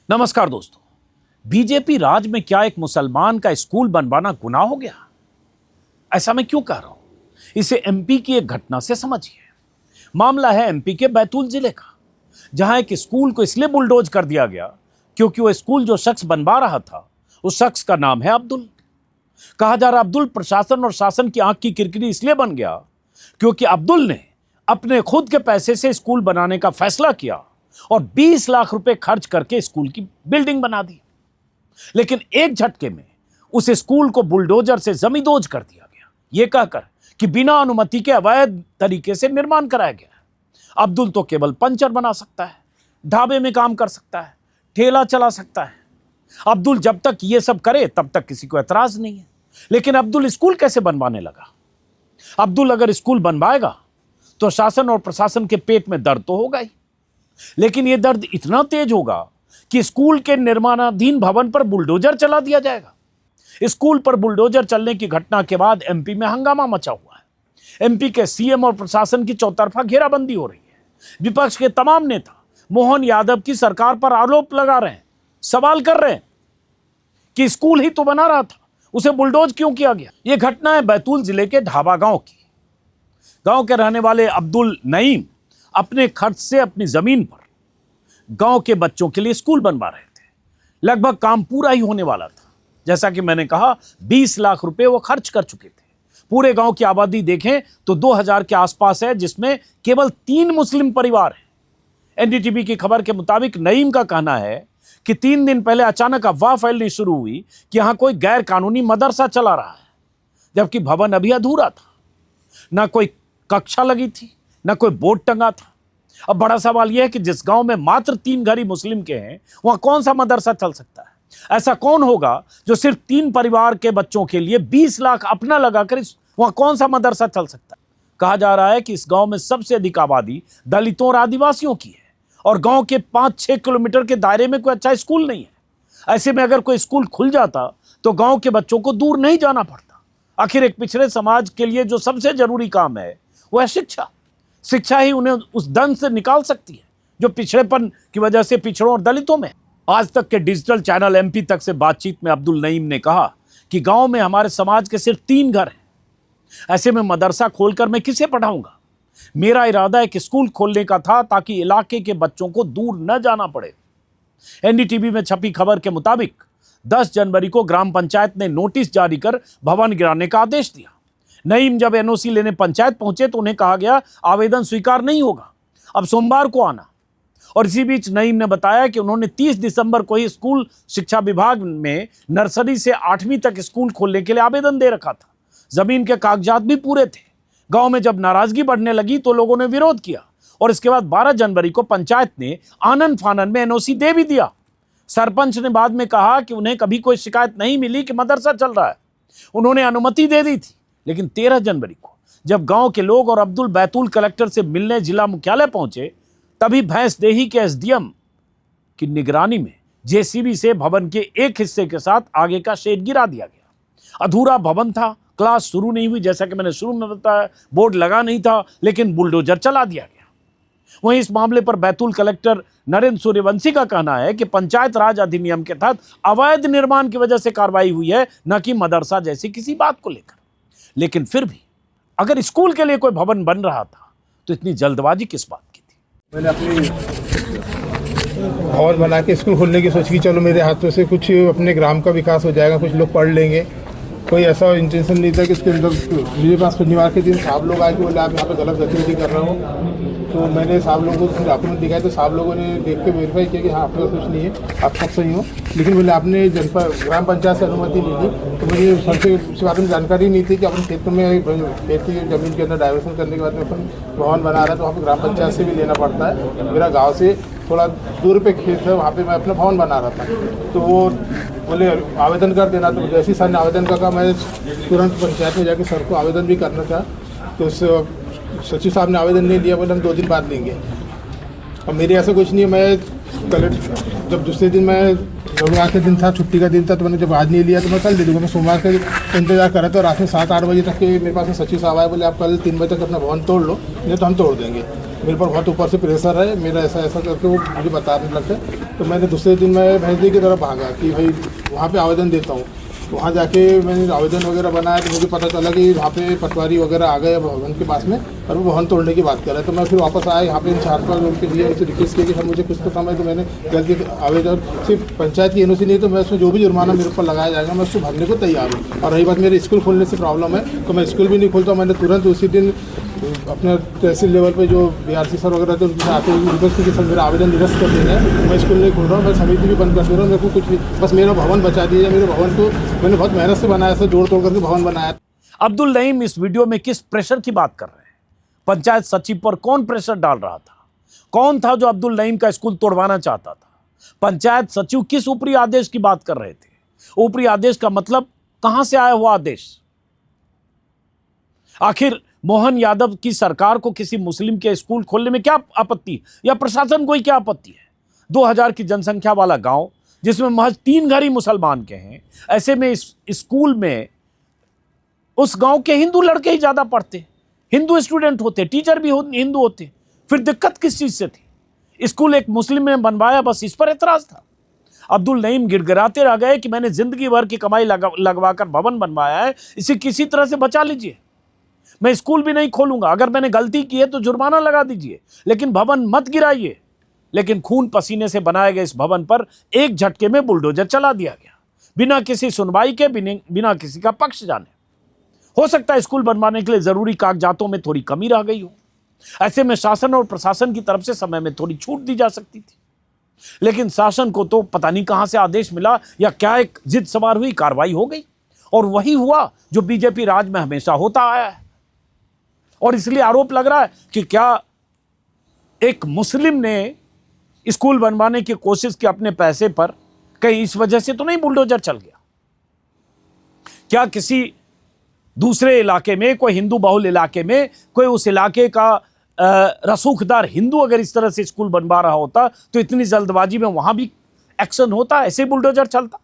नमस्कार दोस्तों। बीजेपी राज में क्या एक मुसलमान का स्कूल बनवाना गुनाह हो गया? ऐसा मैं क्यों कह रहा हूं? इसे एमपी की एक घटना से समझिए। मामला है एमपी के बैतूल जिले का, जहां एक स्कूल को इसलिए बुलडोज कर दिया गया क्योंकि वो स्कूल जो शख्स बनवा रहा था उस शख्स का नाम है अब्दुल। कहा जा रहा अब्दुल प्रशासन और शासन की आंख की किरकिरी इसलिए बन गया क्योंकि अब्दुल ने अपने खुद के पैसे से स्कूल बनाने का फैसला किया और 20 लाख रुपए खर्च करके स्कूल की बिल्डिंग बना दी। लेकिन एक झटके में उस स्कूल को बुलडोजर से जमींदोज कर दिया गया, यह कहकर कि बिना अनुमति के अवैध तरीके से निर्माण कराया गया। अब्दुल तो केवल पंचर बना सकता है, ढाबे में काम कर सकता है, ठेला चला सकता है। अब्दुल जब तक यह सब करे तब तक किसी को एतराज नहीं है। लेकिन अब्दुल स्कूल कैसे बनवाने लगा? अब्दुल अगर स्कूल बनवाएगा तो शासन और प्रशासन के पेट में दर्द तो होगा ही, लेकिन यह दर्द इतना तेज होगा कि स्कूल के निर्माणाधीन भवन पर बुलडोजर चला दिया जाएगा। स्कूल पर बुलडोजर चलने की घटना के बाद एमपी में हंगामा मचा हुआ है। एमपी के सीएम और प्रशासन की चौतरफा घेराबंदी हो रही है। विपक्ष के तमाम नेता मोहन यादव की सरकार पर आरोप लगा रहे हैं, सवाल कर रहे हैं कि स्कूल ही तो बना रहा था, उसे बुलडोज क्यों किया गया। यह घटना है बैतूल जिले के ढाबा गांव की। गांव के रहने वाले अब्दुल नईम अपने खर्च से अपनी जमीन पर गांव के बच्चों के लिए स्कूल बनवा रहे थे। लगभग काम पूरा ही होने वाला था। जैसा कि मैंने कहा, 20 लाख रुपए वो खर्च कर चुके थे। पूरे गांव की आबादी देखें तो 2000 के आसपास है, जिसमें केवल 3 मुस्लिम परिवार हैं। एनडीटीवी की खबर के मुताबिक नईम का कहना है कि 3 दिन पहले अचानक अफवाह फैलनी शुरू हुई कि यहां कोई गैर कानूनी मदरसा चला रहा है, जबकि भवन अभी अधूरा था। ना कोई कक्षा लगी थी, ना कोई बोर्ड टंगा था। अब बड़ा सवाल यह है कि जिस गांव में मात्र 3 घर ही मुस्लिम के हैं, वहां कौन सा मदरसा चल सकता है? ऐसा कौन होगा जो सिर्फ 3 परिवार के बच्चों के लिए 20 लाख अपना लगाकर वहां कौन सा मदरसा चल सकता है? कहा जा रहा है कि इस गांव में सबसे अधिक आबादी दलितों और आदिवासियों की है और गांव के 5-6 किलोमीटर के दायरे में कोई अच्छा स्कूल नहीं है। ऐसे में अगर कोई स्कूल खुल जाता तो गांव के बच्चों को दूर नहीं जाना पड़ता। आखिर एक पिछड़े समाज के लिए जो सबसे जरूरी काम है वो है शिक्षा। शिक्षा ही उन्हें उस दंड से निकाल सकती है जो पिछड़ेपन की वजह से पिछड़ों और दलितों में। आज तक के डिजिटल चैनल एमपी तक से बातचीत में अब्दुल नईम ने कहा कि गांव में हमारे समाज के सिर्फ 3 घर हैं। ऐसे में मदरसा खोलकर मैं किसे पढ़ाऊंगा? मेरा इरादा है कि स्कूल खोलने का था ताकि इलाके के बच्चों को दूर न जाना पड़े। एनडीटीवी में छपी खबर के मुताबिक 10 जनवरी को ग्राम पंचायत ने नोटिस जारी कर भवन गिराने का आदेश दिया। नईम जब एनओसी लेने पंचायत पहुंचे तो उन्हें कहा गया आवेदन स्वीकार नहीं होगा, अब सोमवार को आना। और इसी बीच नईम ने बताया कि उन्होंने 30 दिसंबर को ही स्कूल शिक्षा विभाग में नर्सरी से 8वीं तक स्कूल खोलने के लिए आवेदन दे रखा था। जमीन के कागजात भी पूरे थे। गांव में जब नाराजगी बढ़ने लगी तो लोगों ने विरोध किया और इसके बाद 12 जनवरी को पंचायत ने आनन फानन में एनओसी दे भी दिया। सरपंच ने बाद में कहा कि उन्हें कभी कोई शिकायत नहीं मिली कि मदरसा चल रहा है, उन्होंने अनुमति दे दी थी। लेकिन 13 जनवरी को जब गांव के लोग और अब्दुल बैतूल कलेक्टर से मिलने जिला मुख्यालय पहुंचे, तभी भैंसदेही के एसडीएम की निगरानी में जेसीबी से भवन के एक हिस्से के साथ आगे का शेड गिरा दिया गया। अधूरा भवन था, क्लास शुरू नहीं हुई, जैसा कि मैंने शुरू में बताया, बोर्ड लगा नहीं था, लेकिन बुलडोजर चला दिया गया। वहीं इस मामले पर बैतूल कलेक्टर नरेंद्र सूर्यवंशी का कहना है कि पंचायत राज अधिनियम के तहत अवैध निर्माण की वजह से कार्रवाई हुई है, न कि मदरसा जैसी किसी बात को लेकर। लेकिन फिर भी अगर स्कूल के लिए कोई भवन बन रहा था तो इतनी जल्दबाजी किस बात की थी? मैंने अपनी भवन बना के स्कूल खोलने की सोची, चलो मेरे हाथों से कुछ अपने ग्राम का विकास हो जाएगा, कुछ लोग पढ़ लेंगे। कोई ऐसा इंटेंशन नहीं था कि उसके अंदर मेरे पास शनिवार के दिन साहब लोग आए कि बोले आप यहाँ पे गलत गतिविधि कर रहे हो। तो मैंने साहब लोगों को डॉक्यूमेंट दिखाया तो साहब लोगों ने देख के वेरीफाई किया कि हाँ आपके पास कुछ नहीं है, आप सब सही हो। लेकिन बोले आपने जनपद ग्राम पंचायत से अनुमति नहीं ली। तो मुझे सबसे इस बारे में जानकारी नहीं थी कि अपन क्षेत्र में खेत की जमीन के अंदर डाइवर्सन करने के बाद में अपन भवन बना रहा है तो वहाँ पर ग्राम पंचायत से भी लेना पड़ता है। मेरा गाँव से थोड़ा दूर पे खेत है, वहाँ पे मैं अपना भवन बना रहा था। तो वो बोले आवेदन कर देना। तो जैसे ही सर ने आवेदन का कहा, मैं तुरंत पंचायत में जाके सर को आवेदन भी करना था। तो उस सचिव साहब ने आवेदन नहीं लिया, बोले हम 2 दिन बाद लेंगे। अब मेरे ऐसा कुछ नहीं है, मैं कलेक्टर जब दूसरे दिन मैं रविवार का दिन था, छुट्टी का दिन था, तो मैंने जब आज नहीं लिया तो मैं कल दे दूँगा। मैं सोमवार का इंतजार कर रहा था। रात में 7-8 बजे तक के मेरे पास सचिव साहब आए, बोले आप कल 3 बजे तक अपना भवन तोड़ लो, नहीं तो हम तोड़ देंगे। मेरे पर बहुत ऊपर से प्रेशर है, मेरा ऐसा ऐसा करके वो मुझे बताने लग गए। तो मैंने दूसरे दिन मैं भैंसदी की तरफ भागा कि भाई वहाँ पे आवेदन देता हूँ। तो वहाँ जाके मैंने आवेदन वगैरह बनाया तो मुझे पता चला कि वहाँ पे पटवारी वगैरह आ गए भवन के पास में और वो भवन तोड़ने की बात कर रहे हैं। तो मैं फिर वापस आया यहाँ पे इंचार्ज पर उनके लिए उनसे रिक्वेस्ट किया कि सर मुझे कुछ तो समय, तो मैंने गलती आवेदन सिर्फ पंचायत की एनओसी नहीं तो मैं उसमें जो भी जुर्माना मेरे ऊपर लगाया जाएगा मैं उसको भरने को तैयार हूँ। और रही बात मेरे स्कूल खोलने से प्रॉब्लम है तो मैं स्कूल भी नहीं खोलता। मैंने तुरंत उसी दिन अपने तहसील लेवल पे जो बीआरसी सर वगैरह थे उनके साथ रिक्वेस्ट की सर मेरा आवेदन निरस्त कर देना है, मैं स्कूल नहीं खोल रहा हूँ, मैं समिति भी बंद कर दे रहा हूँ, मेरे को कुछ भी बस मेरा भवन बचा दीजिए। मेरे भवन को मैंने बहुत मेहनत से बनाया, सर जोड़ तोड़ करके भवन बनाया। अब्दुल नईम इस वीडियो में किस प्रेशर की बात कर रहे हैं? पंचायत सचिव पर कौन प्रेशर डाल रहा था? कौन था जो अब्दुल नईम का स्कूल तोड़वाना चाहता था? पंचायत सचिव किस ऊपरी आदेश की बात कर रहे थे? ऊपरी आदेश का मतलब कहां से आया हुआ आदेश? आखिर मोहन यादव की सरकार को किसी मुस्लिम के स्कूल खोलने में क्या आपत्ति, या प्रशासन को ही क्या आपत्ति है? 2000 की जनसंख्या वाला गांव जिसमें महज 3 घर ही मुसलमान के हैं, ऐसे में इस स्कूल में उस गांव के हिंदू लड़के ही ज्यादा पढ़ते, हिंदू स्टूडेंट होते, टीचर भी हिंदू होते, फिर दिक्कत किस चीज से थी? स्कूल एक मुस्लिम ने बनवाया, बस इस पर एतराज था। अब्दुल नईम गिड़गिड़ाते रह गए कि मैंने जिंदगी भर की कमाई लगवाकर भवन बनवाया है, इसे किसी तरह से बचा लीजिए, मैं स्कूल भी नहीं खोलूंगा, अगर मैंने गलती की है तो जुर्माना लगा दीजिए, लेकिन भवन मत गिराइए। लेकिन खून पसीने से बनाए गए इस भवन पर एक झटके में बुलडोजर चला दिया गया, बिना किसी सुनवाई के, बिना किसी का पक्ष जाने। हो सकता है स्कूल बनवाने के लिए जरूरी कागजातों में थोड़ी कमी रह गई हो, ऐसे में शासन और प्रशासन की तरफ से समय में थोड़ी छूट दी जा सकती थी, लेकिन शासन को तो पता नहीं कहां से आदेश मिला या क्या एक जिद सवार हुई, कार्रवाई हो गई और वही हुआ जो बीजेपी राज में हमेशा होता आया है। और इसलिए आरोप लग रहा है कि क्या एक मुस्लिम ने स्कूल बनवाने की कोशिश की अपने पैसे पर, कहीं इस वजह से तो नहीं बुलडोजर चल गया? क्या किसी दूसरे इलाके में, कोई हिंदू बहुल इलाके में, कोई उस इलाके का रसूखदार हिंदू अगर इस तरह से स्कूल बनवा रहा होता तो इतनी जल्दबाजी में वहां भी एक्शन होता, ऐसे बुलडोजर चलता?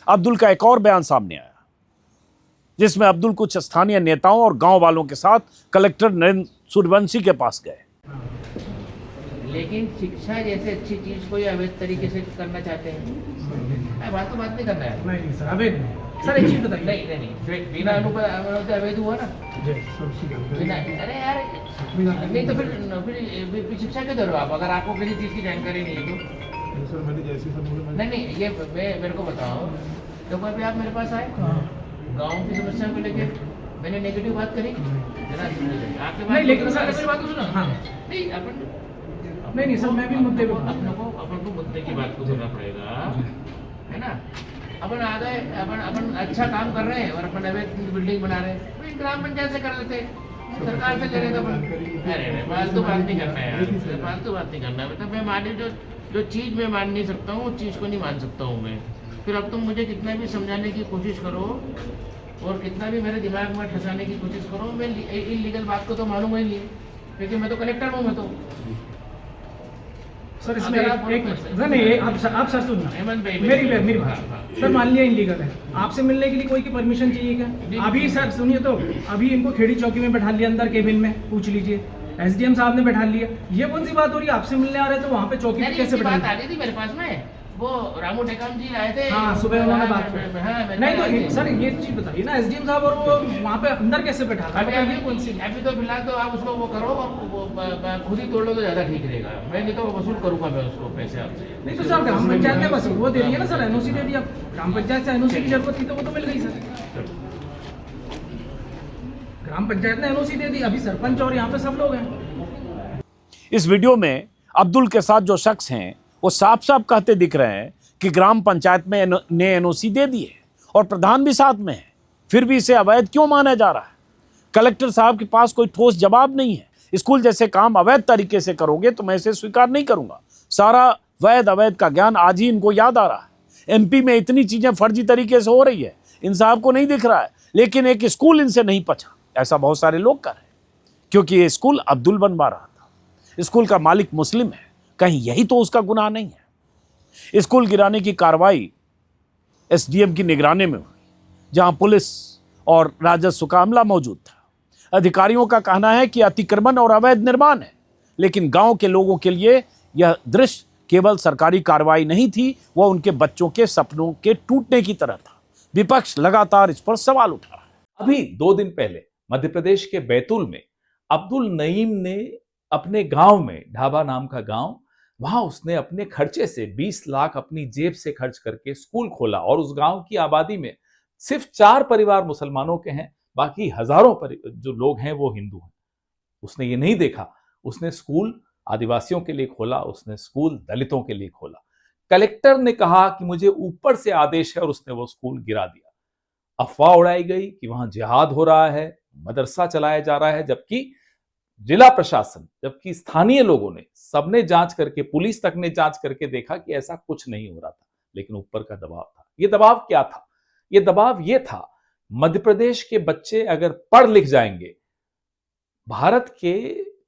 अब्दुल का एक और बयान सामने आया जिसमें अब्दुल कुछ स्थानीय नेताओं और गांव वालों के साथ कलेक्टर नरेंद्र सूर्यवंशी के पास गए। लेकिन शिक्षा जैसे अच्छी चीज को ये अवैध तरीके से करना चाहते हैं। बात नहीं करना है। नहीं सर, अवैध सर एक चीज बताइए। नहीं बिना अनुमति अवैध हुआ ना। बिना, अरे यार नहीं तो फिर शिक्षा क्यों दे रहे हो आप, अगर आपको किसी चीज की जानकारी नहीं है तो? नहीं ये मेरे को बताओ, तो अभी आप मेरे पास आए गाँव की समस्या को लेके, मैंने नेगेटिव बात करी आपके बात, नहीं लेकिन सर मेरी बात को सुनो। हाँ नहीं अपन नहीं सर, मैं भी मुद्दे पे अपन को मुद्दे की बात को सुनना पड़ेगा, है ना? अपन अच्छा काम कर रहे हैं और अपन अवैध बिल्डिंग बना रहे हैं, ग्राम पंचायत से कर लेते, सरकार से ले रहे तो अपन। अरे फालतू बात नहीं करना है यार, फालतू बात नहीं करना है। मतलब मैं मान जो चीज़ मैं मान नहीं सकता हूँ उस चीज़ को नहीं मान सकता हूँ मैं। फिर अब तुम मुझे कितना भी समझाने की कोशिश करो और कितना भी मेरे दिमाग में ठसाने की कोशिश करो, मैं इलीगल बात को तो मानूंगा ही नहीं, क्योंकि मैं तो कलेक्टर हूँ। मैं तो सर इसमें नहीं आप सर सुनिए मेरी बात। सर मान लिया इनलीगल है, आपसे मिलने के लिए कोई की परमिशन चाहिए क्या? अभी सर सुनिए, तो अभी इनको खेड़ी चौकी में बैठा लिया, अंदर केबिन में, पूछ लीजिए एसडीएम साहब ने बैठा लिया। ये कौन सी बात हो रही है? आपसे मिलने आ रहे तो वहाँ पे चौकी पे कैसे बैठा? बात आ गई थी मेरे पास में, वो रामू टेकाम जी आए थे। हाँ सुबह उन्होंने बात की। हाँ, नहीं तो सर ये चीज बताइए ना, एसडीएम साहब और वो वहाँ पे अंदर कैसे बैठा? अभी तो फिलहाल तो आप उसको वो करो और खुद ही तोड़ लो तो ज्यादा ठीक रहेगा। मैं नहीं तो वसूल करूंगा मैं उसको पैसे आपसे। नहीं तो सर ग्राम पंचायत ने वसूल वो दे रही है ना सर, एनओसी दे दिया। ग्राम पंचायत से एनओसी की जरूरत थी तो वो तो मिल गई सर, ग्राम पंचायत ने एनओसी दे दी। अभी सरपंच और यहाँ पे सब लोग हैं। इस वीडियो में अब्दुल के साथ जो शख्स हैं वो साफ साफ कहते दिख रहे हैं कि ग्राम पंचायत में ने एनओसी दे दी है और प्रधान भी साथ में है, फिर भी इसे अवैध क्यों माना जा रहा है? कलेक्टर साहब के पास कोई ठोस जवाब नहीं है। स्कूल जैसे काम अवैध तरीके से करोगे तो मैं इसे स्वीकार नहीं करूंगा। सारा वैध अवैध का ज्ञान आज ही इनको याद आ रहा है। एमपी में इतनी चीजें फर्जी तरीके से हो रही है, इन साहब को नहीं दिख रहा है, लेकिन एक स्कूल इनसे नहीं पचा। ऐसा बहुत सारे लोग कर रहे हैं, क्योंकि ये स्कूल अब्दुल बनवा रहा था। स्कूल का मालिक मुस्लिम है, कहीं यही तो उसका गुनाह नहीं है? स्कूल गिराने की कार्रवाई एसडीएम की निगरानी में हुई, जहां पुलिस और राजस्व का अमला मौजूद था। अधिकारियों का कहना है कि अतिक्रमण और अवैध निर्माण है, लेकिन गांव के लोगों के लिए यह दृश्य केवल सरकारी कार्रवाई नहीं थी, वह उनके बच्चों के सपनों के टूटने की तरह था। विपक्ष लगातार इस पर सवाल उठा रहा है। अभी 2 दिन पहले मध्य प्रदेश के बैतूल में अब्दुल नईम ने अपने गांव में, ढाबा नाम का गांव, वहां उसने अपने खर्चे से 20 लाख अपनी जेब से खर्च करके स्कूल खोला। और उस गांव की आबादी में सिर्फ 4 परिवार मुसलमानों के हैं, बाकी हजारों जो लोग हैं वो हिंदू हैं। उसने ये नहीं देखा, उसने स्कूल आदिवासियों के लिए खोला, उसने स्कूल दलितों के लिए खोला। कलेक्टर ने कहा कि मुझे ऊपर से आदेश है और उसने वो स्कूल गिरा दिया। अफवाह उड़ाई गई कि वहां जिहाद हो रहा है, मदरसा चलाया जा रहा है, जबकि जिला प्रशासन, जबकि स्थानीय लोगों ने, सबने जांच करके, पुलिस तक ने जांच करके देखा कि ऐसा कुछ नहीं हो रहा था। लेकिन ऊपर का दबाव था। ये दबाव क्या था? ये दबाव ये था, मध्य प्रदेश के बच्चे अगर पढ़ लिख जाएंगे, भारत के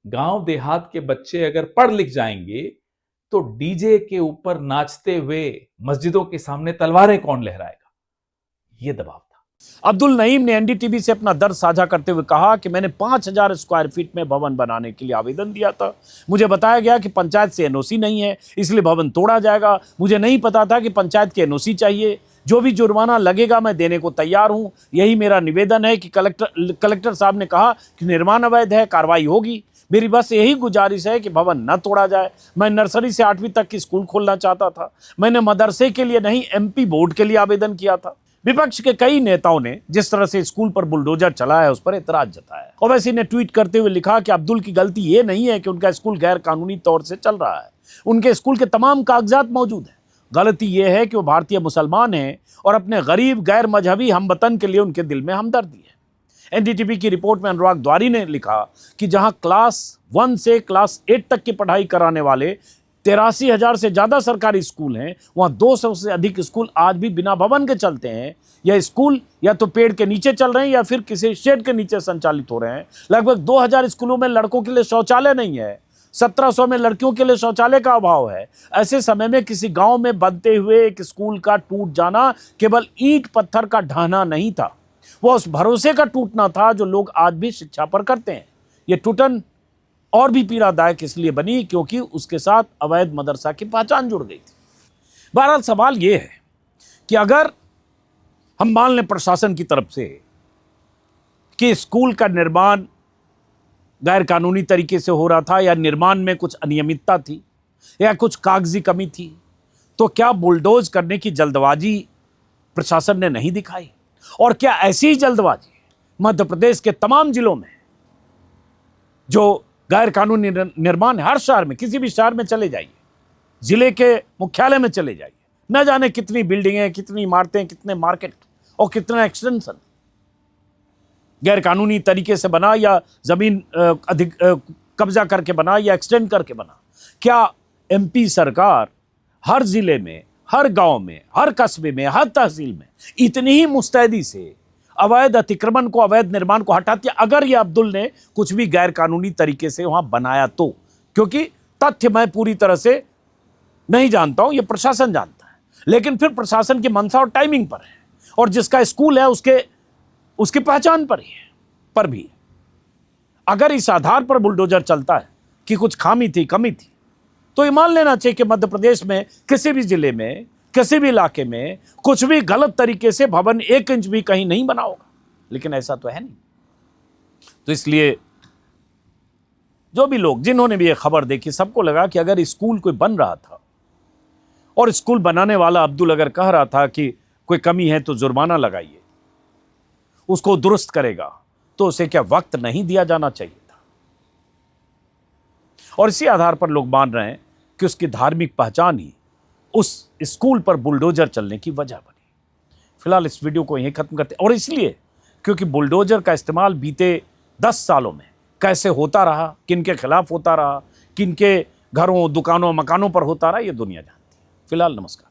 गांव देहात के बच्चे अगर पढ़ लिख जाएंगे, तो डीजे के ऊपर नाचते हुए मस्जिदों के सामने तलवारें कौन लहराएगा? ये दबाव था। अब्दुल नईम ने एनडीटीवी से अपना दर्द साझा करते हुए कहा कि मैंने 5000 स्क्वायर फीट में भवन बनाने के लिए आवेदन दिया था। मुझे बताया गया कि पंचायत से एनओसी नहीं है, इसलिए भवन तोड़ा जाएगा। मुझे नहीं पता था कि पंचायत की एनओसी चाहिए। जो भी जुर्माना लगेगा मैं देने को तैयार हूं। यही मेरा निवेदन है कि कलेक्टर साहब ने कहा कि निर्माण अवैध है, कार्रवाई होगी। मेरी बस यही गुजारिश है कि भवन न तोड़ा जाए। मैं नर्सरी से 8वीं तक की स्कूल खोलना चाहता था। मैंने मदरसे के लिए नहीं, एमपी बोर्ड के लिए आवेदन किया था। विपक्ष के कई नेताओं ने जिस तरह से स्कूल पर बुलडोजर चलाया है, उस पर एतराज जताया। ओवैसी ने ट्वीट करते हुए लिखा कि अब्दुल की गलती ये नहीं है कि उनका स्कूल गैर कानूनी तौर से चल रहा है। उनके स्कूल के तमाम कागजात मौजूद हैं। गलती यह है कि वो भारतीय मुसलमान हैं और अपने गरीब गैर मजहबी हमवतन के लिए उनके दिल में हमदर्दी है। एनडीटीवी की रिपोर्ट में अनुराग द्वारी ने लिखा कि जहां क्लास 1 से क्लास 8 तक की पढ़ाई कराने वाले 83,000 से ज्यादा सरकारी स्कूल हैं, वहां 200 से अधिक स्कूल आज भी बिना भवन के चलते हैं। यह स्कूल या तो पेड़ के नीचे चल रहे हैं या फिर किसी शेड के नीचे संचालित हो रहे हैं। लगभग 2000 स्कूलों में लड़कों के लिए शौचालय नहीं है, 1700 में लड़कियों के लिए शौचालय का अभाव है। ऐसे समय में किसी गांव में बनते हुए एक स्कूल का टूट जाना केवल ईंट पत्थर का ढहना नहीं था, वह उस भरोसे का टूटना था जो लोग आज भी शिक्षा पर करते हैं। यह टूटन और भी पीड़ादायक इसलिए बनी क्योंकि उसके साथ अवैध मदरसा की पहचान जुड़ गई थी। बहरहाल सवाल यह है कि अगर हम मान लें प्रशासन की तरफ से कि स्कूल का निर्माण गैर कानूनी तरीके से हो रहा था या निर्माण में कुछ अनियमितता थी या कुछ कागजी कमी थी, तो क्या बुलडोज करने की जल्दबाजी प्रशासन ने नहीं दिखाई? और क्या ऐसी ही जल्दबाजी मध्य प्रदेश के तमाम जिलों में जो गैर कानूनी निर्माण हर शहर में, किसी भी शहर में चले जाइए, जिले के मुख्यालय में चले जाइए, न जाने कितनी बिल्डिंगें, कितनी इमारतें, कितने मार्केट और कितना एक्सटेंशन गैर कानूनी तरीके से बना या जमीन अधिक कब्जा करके बना या एक्सटेंड करके बना। क्या एमपी सरकार हर जिले में, हर गांव में, हर कस्बे में, हर तहसील में इतनी ही मुस्तैदी से अवैध अतिक्रमण को, अवैध निर्माण को हटाती है अगर ये अब्दुल ने कुछ भी गैर कानूनी तरीके से वहां बनाया तो? क्योंकि तथ्य मैं पूरी तरह से नहीं जानता हूं, ये प्रशासन जानता है। लेकिन फिर प्रशासन की मंशा और टाइमिंग पर है, और जिसका स्कूल है उसकी पहचान पर ही है। पर भी अगर इस आधार पर बुलडोजर चलता है कि कुछ खामी थी, कमी थी, तो ये मान लेना चाहिए कि मध्य प्रदेश में किसी भी जिले में, किसी भी इलाके में कुछ भी गलत तरीके से भवन 1 इंच भी कहीं नहीं बना होगा। लेकिन ऐसा तो है नहीं। तो इसलिए जो भी लोग, जिन्होंने भी ये खबर देखी, सबको लगा कि अगर स्कूल कोई बन रहा था और स्कूल बनाने वाला अब्दुल अगर कह रहा था कि कोई कमी है तो जुर्माना लगाइए, उसको दुरुस्त करेगा, तो उसे क्या वक्त नहीं दिया जाना चाहिए था? और इसी आधार पर लोग मान रहे हैं कि उसकी धार्मिक पहचान ही उस स्कूल पर बुलडोजर चलने की वजह बनी। फिलहाल इस वीडियो को यहीं खत्म करते हैं, और इसलिए क्योंकि बुलडोजर का इस्तेमाल बीते 10 सालों में कैसे होता रहा, किन के खिलाफ होता रहा, किन के घरों, दुकानों, मकानों पर होता रहा, ये दुनिया जानती है। फिलहाल नमस्कार।